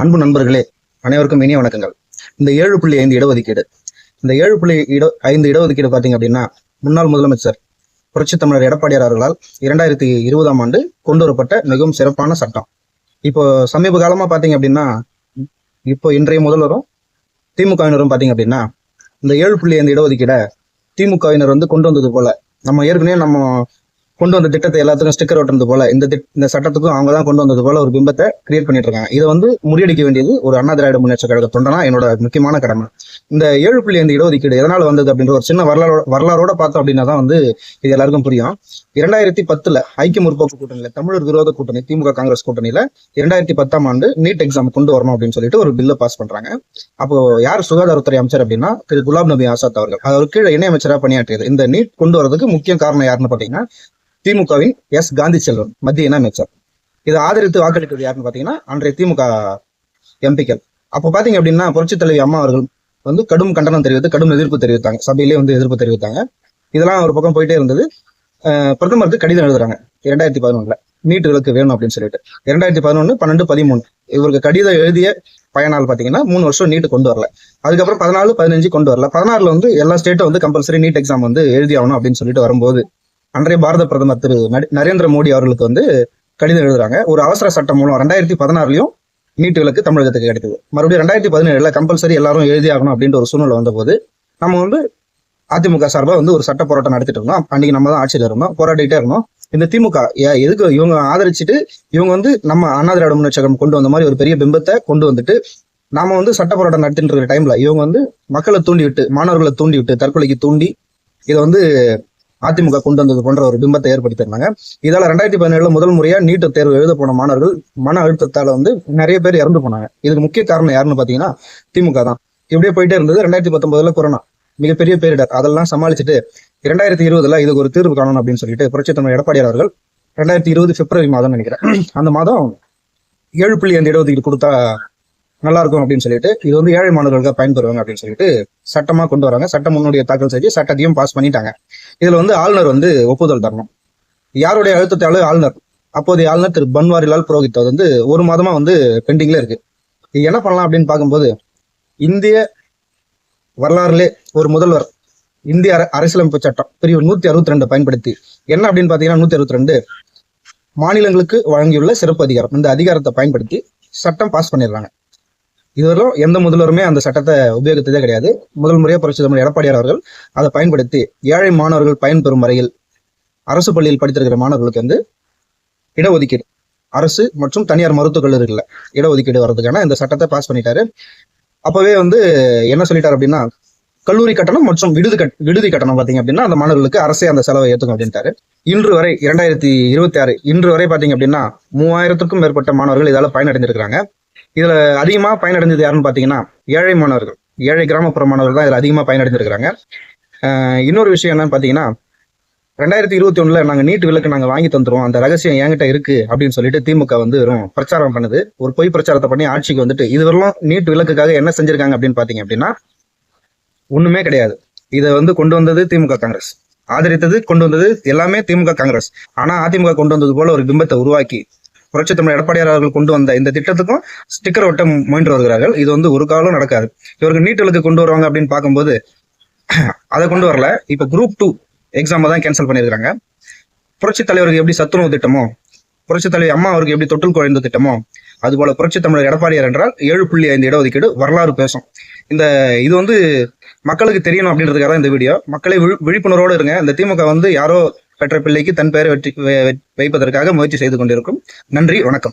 அன்பு நண்பர்களே, அனைவருக்கும் இனிய வணக்கங்கள். இந்த 7.5 இடஒதுக்கீடு, இந்த 7.5 இடஒதுக்கீடு பார்த்தீங்க அப்படின்னா, முன்னாள் முதலமைச்சர் புரட்சித் தமிழர் எடப்பாடியார் அவர்களால் 2020ஆம் ஆண்டு கொண்டு வரப்பட்ட மிகவும் சிறப்பான சட்டம். இப்போ சமீப காலமா பார்த்தீங்க அப்படின்னா, இப்போ இன்றைய முதல்வரும் திமுகவினரும் பார்த்தீங்க அப்படின்னா, இந்த 7.5 இடஒதுக்கீடை திமுகவினர் கொண்டு வந்தது போல, நம்ம ஏற்கனவே கொண்டு வந்த திட்டத்தை எல்லாத்துக்கும் ஸ்டிக்கர் ஒட்டுறது போல இந்த சட்டத்துக்கும் அவங்க தான் கொண்டு வந்தது போல ஒரு பிம்பத்தை கிரியேட் பண்ணிட்டு இருக்காங்க. இதை முறியடிக்க வேண்டியது ஒரு அண்ணா திராவிட முன்னேற்ற கழக தொண்டனா என்னோட முக்கியமான கடமை. இந்த 7.5 இடஒதுக்கீடு எதனால வந்தது அப்படின்ற ஒரு சின்ன வரலாறோட பார்த்தோம் அப்படின்னா தான் இது எல்லாருக்கும் புரியும். 2010 ஐக்கிய முற்போக்கு கூட்டணியில தமிழர் விரோத கூட்டணி திமுக காங்கிரஸ் கூட்டணியில 2010ஆம் ஆண்டு நீட் எக்ஸாம் கொண்டு வரணும் அப்படின்னு சொல்லிட்டு ஒரு பில்லை பாஸ் பண்றாங்க. அப்போ யார் சுகாதாரத்துறை அமைச்சர் அப்படின்னா திரு குலாம் நபி ஆசாத் அவர்கள். அவருக்கு கீழே இணையமைச்சராக பணியாற்றியது. இந்த நீட் கொண்டு வரதுக்கு முக்கிய காரணம் யாருன்னு பாத்தீங்கன்னா திமுகவின் எஸ் காந்தி செல்வன், மத்திய இணையமைச்சர். இதை ஆதரித்து வாக்களித்தது யாருன்னு பாத்தீங்கன்னா அன்றைய திமுக எம்பிக்கள். அப்போ பாத்தீங்க அப்படின்னா புரட்சி தலைவி அம்மா அவர்கள் கடும் கண்டனம் தெரிவித்து கடும் எதிர்ப்பு தெரிவித்தாங்க. சபையிலே எதிர்ப்பு தெரிவித்தாங்க. இதெல்லாம் ஒரு பக்கம் போயிட்டே இருந்தது. பிரதமருக்கு கடிதம் எழுதுறாங்க 2011 நீட் விலக்கு வேணும் அப்படின்னு சொல்லிட்டு. 2011, 12, 13 இவருக்கு கடிதம் எழுதிய பயனால் பாத்தீங்கன்னா 3 வருஷம் நீட் கொண்டு வரல. அதுக்கப்புறம் 14, 15 கொண்டு வரல. 16ல எல்லா ஸ்டேட்டும் கம்பல்சரி நீட் எக்ஸாம் எழுதி ஆகணும் அப்படின்னு சொல்லிட்டு வரும்போது அன்றைய பாரத பிரதமர் திரு நரேந்திர மோடி அவர்களுக்கு கடிதம் எழுதுறாங்க. ஒரு அவசர சட்டம் மூலம் 2016லயும் நீட் விலக்கு தமிழகத்துக்கு கிடைத்தது. மறுபடியும் 2017 கம்பல்சரி எல்லாரும் எழுதி ஆகணும் அப்படின்ற ஒரு சூழ்நிலை வந்தபோது நம்ம அதிமுக சார்பா ஒரு சட்ட போராட்டம் நடத்திட்டு இருந்தோம். அன்னைக்கு நம்ம தான் ஆட்சியில் இருந்தோம், போராடிட்டே இருந்தோம். இந்த திமுக எதுக்கு இவங்க ஆதரிச்சுட்டு இவங்க நம்ம அண்ணா திராவிட முன்னேற்றம் கொண்டு வந்த மாதிரி ஒரு பெரிய பிம்பத்தை கொண்டு வந்துட்டு நாம சட்ட போராட்டம் நடத்திட்டு இருக்கிற டைம்ல இவங்க மக்களை தூண்டி விட்டு, மாணவர்களை தூண்டி விட்டு, தற்கொலைக்கு தூண்டி இதை அதிமுக கொண்டு வந்தது போன்ற ஒரு பிம்பத்தை ஏற்படுத்திருந்தாங்க. இதால 2017 முதல் முறையா நீட் தேர்வு எழுத போன மாணவர்கள் மன அழுத்தத்தால நிறைய பேர் இறந்து போனாங்க. இதுக்கு முக்கிய காரணம் யாருன்னு பாத்தீங்கன்னா திமுக தான். இப்படியே போயிட்டே இருந்தது. 2019 கொரோனா மிகப்பெரிய பேரிடர். அதெல்லாம் சமாளிச்சுட்டு 2020 இதுக்கு ஒரு தீர்வு காணணும் அப்படின்னு சொல்லிட்டு புரட்சித் தமிழர் எடப்பாடியார் அவர்கள் 2020 பிப்ரவரி மாதம் நினைக்கிறேன், அந்த மாதம் 7.5 இடஒதுக்கீடு கொடுத்தா நல்லா இருக்கும் அப்படின்னு சொல்லிட்டு இது ஏழை மாணவர்களுக்கு பயன்பெறுவாங்க அப்படின்னு சொல்லிட்டு சட்டமா கொண்டு வராங்க. சட்ட முன்னுடைய தாக்கல் செஞ்சு சட்டத்தையும் பாஸ் பண்ணிட்டாங்க. இதுல ஆளுநர் ஒப்புதல் தரணும். யாருடைய அழுத்தத்தாலும் ஆளுநர், அப்போதைய ஆளுநர் திரு பன்வாரிலால் புரோஹித் ஒரு மாதமா பெண்டிங்ல இருக்கு. இது என்ன பண்ணலாம் அப்படின்னு பார்க்கும்போது இந்திய வரலாறுலே ஒரு முதல்வர் இந்திய அரசியலமைப்பு சட்டம் பிரிவு 162 பயன்படுத்தி என்ன அப்படின்னு பாத்தீங்கன்னா 162 மாநிலங்களுக்கு வழங்கியுள்ள சிறப்பு அதிகாரம், இந்த அதிகாரத்தை பயன்படுத்தி சட்டம் பாஸ் பண்ணிடுறாங்க. இதுவரையும் எந்த முதல்வருமே அந்த சட்டத்தை உபயோகித்ததே கிடையாது. முதல் முறையா புரட்சி தமிழர் எடப்பாடியார் அவர்கள் அதை பயன்படுத்தி ஏழை மாணவர்கள் பயன்பெறும் வரையில் அரசு பள்ளியில் படித்திருக்கிற மாணவர்களுக்கு இடஒதுக்கீடு, அரசு மற்றும் தனியார் மருத்துவக் கல்லூரிகளில் இடஒதுக்கீடு வர்றதுக்கான இந்த சட்டத்தை பாஸ் பண்ணிட்டாரு. அப்பவே என்ன சொல்லிட்டாரு அப்படின்னா கல்லூரி கட்டணம் மற்றும் விடுதி கட்டணம் பாத்தீங்க அப்படின்னா அந்த மாணவர்களுக்கு அரசே அந்த செலவை ஏற்றுக்கும் அப்படின்ட்டாரு. இன்று வரை 2026 இன்று வரை பாத்தீங்க அப்படின்னா 3000க்கும் மேற்பட்ட மாணவர்கள் இதால பயனடைஞ்சிருக்கிறாங்க. இதுல அதிகமா பயனடைஞ்சது யாருன்னு பாத்தீங்கன்னா ஏழை மாணவர்கள், ஏழை கிராமப்புற மாணவர்கள் தான் இதுல அதிகமா பயனடைஞ்சிருக்கிறாங்க. இன்னொரு விஷயம் என்னன்னு பாத்தீங்கன்னா 2021 நாங்க நீட் விலக்கு நாங்க வாங்கி தந்துருவோம், அந்த ரகசியம் என்கிட்ட இருக்கு அப்படின்னு சொல்லிட்டு திமுக வெறும் பிரச்சாரம் பண்ணுது. ஒரு பொய் பிரச்சாரத்தை பண்ணி ஆட்சிக்கு இது வரலாம் நீட் விலக்குக்காக என்ன செஞ்சிருக்காங்க அப்படின்னு பாத்தீங்க அப்படின்னா ஒண்ணுமே கிடையாது. இதை கொண்டு வந்தது திமுக காங்கிரஸ், ஆதரித்தது கொண்டு வந்தது எல்லாமே திமுக காங்கிரஸ். ஆனா அதிமுக கொண்டு வந்தது போல ஒரு பிம்பத்தை உருவாக்கி புரட்சி தமிழர் எடப்பாடியார் அவர்கள் கொண்டு வந்த இந்த திட்டத்துக்கும் ஸ்டிக்கர் ஒட்ட முயன்று வருகிறார்கள். இது ஒரு காலம் நடக்காது. இவர்கள் நீட் விலக்கு கொண்டு வருவாங்க அப்படின்னு பார்க்கும்போது அதை கொண்டு வரல. இப்ப குரூப் 2 எக்ஸாம் தான் கேன்சல் பண்ணிருக்காங்க. புரட்சி தலைவருக்கு எப்படி சத்துணவு திட்டமோ, புரட்சி தலைவர் அம்மா அவருக்கு எப்படி தொட்டில் குழந்தை திட்டமோ, அது போல புரட்சி தமிழர் எடப்பாடியார் என்றால் 7.5 இடஒதுக்கீடு வரலாறு பேசும். இது மக்களுக்கு தெரியணும் அப்படின்றதுக்காக இந்த வீடியோ. மக்களை விழிப்புணர்வோடு இருங்க. இந்த திமுக யாரோ பெற்ற பிள்ளைக்கு தன் பெயரை வைப்பதற்காக முயற்சி செய்து கொண்டிருக்கும். நன்றி, வணக்கம்.